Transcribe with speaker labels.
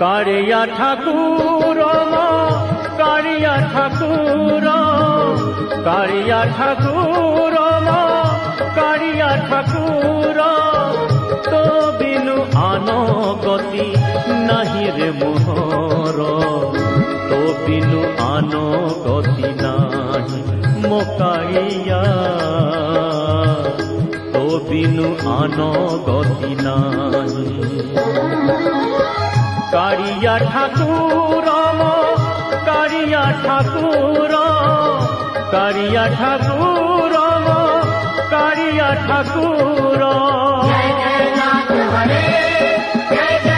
Speaker 1: कारिया ठाकुर कारिया ठाकुर कारिया ठाकुर कारिया ठाकुर तो बिनु आन गति नहीं रे मोहर तो बिनु आन गति नाही मो कारिया तो बिनु आन गति नाही कारिया ठाकुर कारिया ठाकुर कारिया ठाकुर कारिया ठाकुर
Speaker 2: जय जय नाथ हरे जय जय